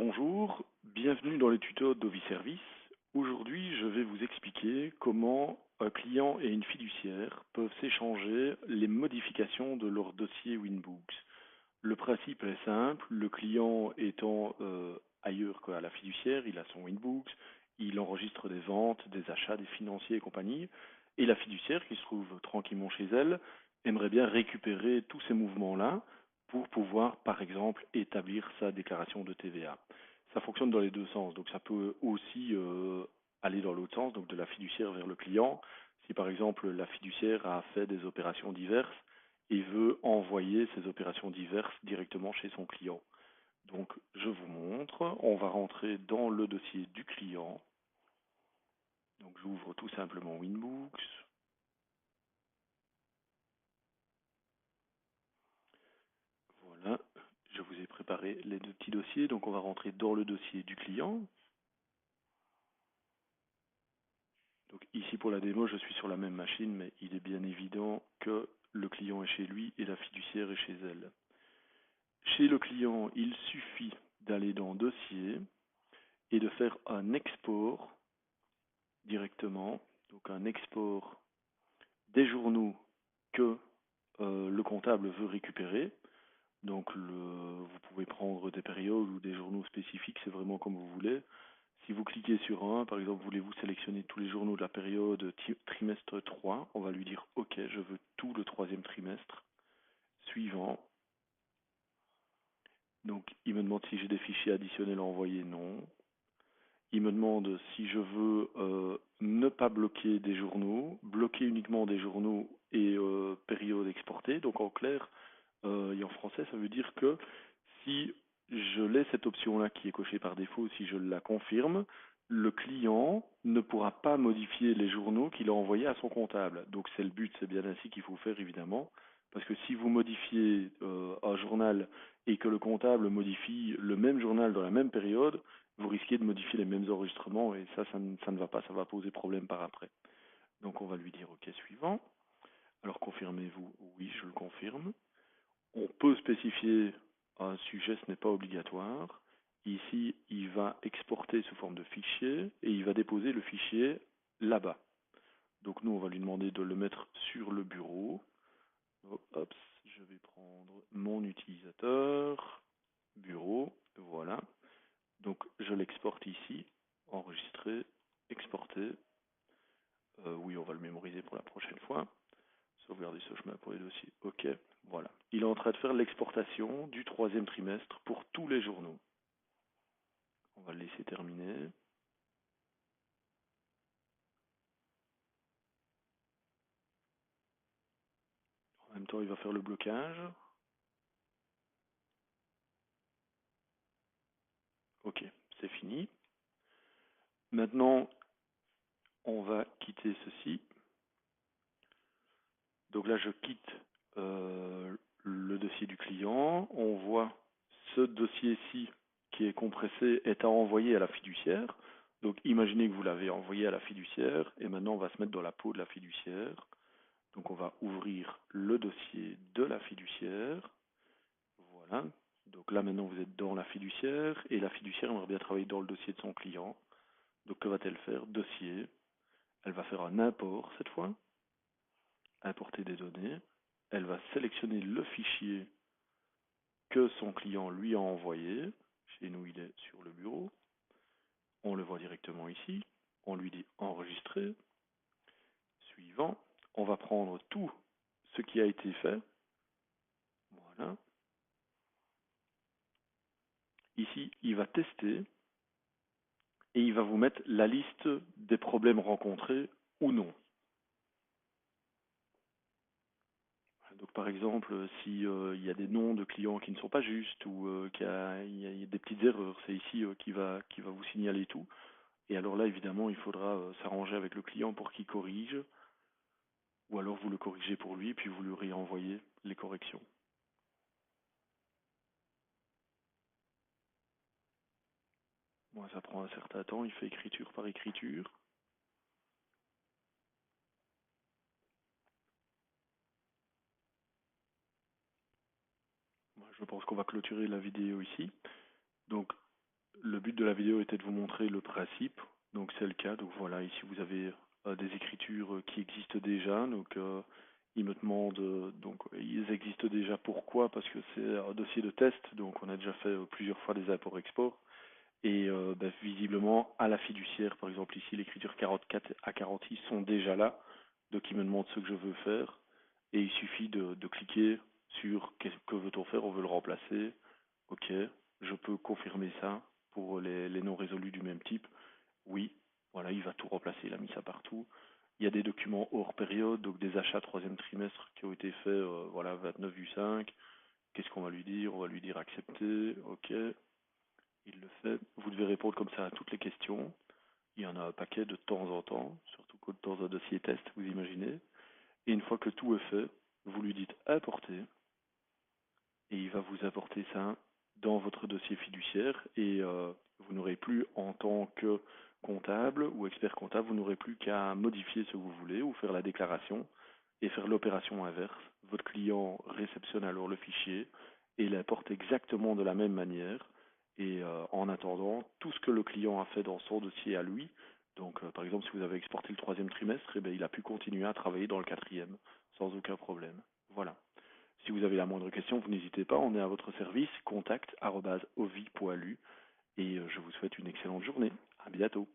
Bonjour, bienvenue dans les tutos d'Ovi Service. Aujourd'hui, je vais vous expliquer comment un client et une fiduciaire peuvent s'échanger les modifications de leur dossier Winbooks. Le principe est simple, le client étant ailleurs qu'à la fiduciaire, il a son Winbooks, il enregistre des ventes, des achats, des financiers et compagnie, et la fiduciaire, qui se trouve tranquillement chez elle, aimerait bien récupérer tous ces mouvements-là pour pouvoir, par exemple, établir sa déclaration de TVA. Ça fonctionne dans les deux sens, donc ça peut aussi aller dans l'autre sens, donc de la fiduciaire vers le client. Si par exemple la fiduciaire a fait des opérations diverses, et veut envoyer ces opérations diverses directement chez son client. Donc, je vous montre. On va rentrer dans le dossier du client. Donc, j'ouvre tout simplement Winbooks. Voilà. Je vous ai préparé les deux petits dossiers. Donc, on va rentrer dans le dossier du client. Donc, ici pour la démo, je suis sur la même machine, mais il est bien évident que le client est chez lui et la fiduciaire est chez elle. Chez le client, il suffit d'aller dans Dossier et de faire un export directement, donc un export des journaux que le comptable veut récupérer. Donc vous pouvez prendre des périodes ou des journaux spécifiques, c'est vraiment comme vous voulez. Si vous cliquez sur un, par exemple, voulez-vous sélectionner tous les journaux de la période trimestre 3, on va lui dire OK, je veux tout le troisième trimestre. Suivant. Donc il me demande si j'ai des fichiers additionnels à envoyer, non. Il me demande si je veux ne pas bloquer des journaux, bloquer uniquement des journaux et périodes exportées. Donc en clair, et en français, ça veut dire que si je laisse cette option-là qui est cochée par défaut, si je la confirme, le client ne pourra pas modifier les journaux qu'il a envoyés à son comptable. Donc c'est le but, c'est bien ainsi qu'il faut faire évidemment. Parce que si vous modifiez un journal et que le comptable modifie le même journal dans la même période, vous risquez de modifier les mêmes enregistrements et ça ne va pas, ça va poser problème par après. Donc on va lui dire OK suivant. Alors confirmez-vous, oui, je le confirme. On peut spécifier un sujet, ce n'est pas obligatoire. Ici, il va exporter sous forme de fichier et il va déposer le fichier là-bas. Donc nous, on va lui demander de le mettre sur le bureau. Hop, je vais prendre mon utilisateur, bureau, voilà. Donc je l'exporte ici, enregistrer, exporter. Oui, on va le mémoriser pour la prochaine fois. Sauvegarder ce chemin pour les dossiers. OK, voilà. Il est en train de faire l'exportation du troisième trimestre pour tous les journaux. On va le laisser terminer. En même temps, il va faire le blocage. OK, c'est fini. Maintenant, on va quitter ceci. Donc là, je quitte le dossier du client. On voit ce dossier-ci qui est compressé est à envoyer à la fiduciaire. Donc imaginez que vous l'avez envoyé à la fiduciaire et maintenant on va se mettre dans la peau de la fiduciaire. Donc on va ouvrir le dossier de la fiduciaire. Voilà. Donc là maintenant vous êtes dans la fiduciaire et la fiduciaire aimerait bien travailler dans le dossier de son client. Donc que va-t-elle faire? Dossier. Elle va faire un import cette fois. Importer des données. Elle va sélectionner le fichier que son client lui a envoyé. Chez nous, il est sur le bureau. On le voit directement ici. On lui dit enregistrer. Suivant. On va prendre tout ce qui a été fait. Voilà. Ici, il va tester et il va vous mettre la liste des problèmes rencontrés ou non. Donc par exemple, si il y a des noms de clients qui ne sont pas justes ou qu'il y a des petites erreurs, c'est ici qui va vous signaler tout. Et alors là, évidemment, il faudra s'arranger avec le client pour qu'il corrige, ou alors vous le corrigez pour lui, puis vous lui réenvoyez les corrections. Moi, ça prend un certain temps, il fait écriture par écriture. Moi, je pense qu'on va clôturer la vidéo ici. Donc, Le but de la vidéo était de vous montrer le principe, donc c'est le cas. Donc voilà, ici vous avez des écritures qui existent déjà. Donc ils me demandent, donc ils existent déjà. Pourquoi? Parce que c'est un dossier de test, donc on a déjà fait plusieurs fois des imports-exports. Et visiblement, à la fiduciaire, par exemple ici, l'écriture 44 à 46 sont déjà là. Donc ils me demandent ce que je veux faire. Et il suffit de cliquer sur qu'est-ce que veut-on faire, on veut le remplacer. Ok, je peux confirmer ça pour les non résolus du même type. Oui, voilà, il va tout remplacer, il a mis ça partout. Il y a des documents hors période, donc des achats troisième trimestre qui ont été faits, voilà, 29 du 5. Qu'est-ce qu'on va lui dire? On va lui dire accepter, ok, il le fait. Vous devez répondre comme ça à toutes les questions. Il y en a un paquet de temps en temps, surtout quand dans un dossier test, vous imaginez. Et une fois que tout est fait, vous lui dites apporter et il va vous apporter ça dans votre dossier fiduciaire et vous n'aurez plus en tant que comptable ou expert comptable, vous n'aurez plus qu'à modifier ce que vous voulez ou faire la déclaration et faire l'opération inverse. Votre client réceptionne alors le fichier et l'importe exactement de la même manière et en attendant, tout ce que le client a fait dans son dossier à lui, donc par exemple si vous avez exporté le troisième trimestre, eh bien, il a pu continuer à travailler dans le quatrième sans aucun problème. Voilà. Si vous avez la moindre question, vous n'hésitez pas, on est à votre service, contact@ovi.lu et je vous souhaite une excellente journée. À bientôt.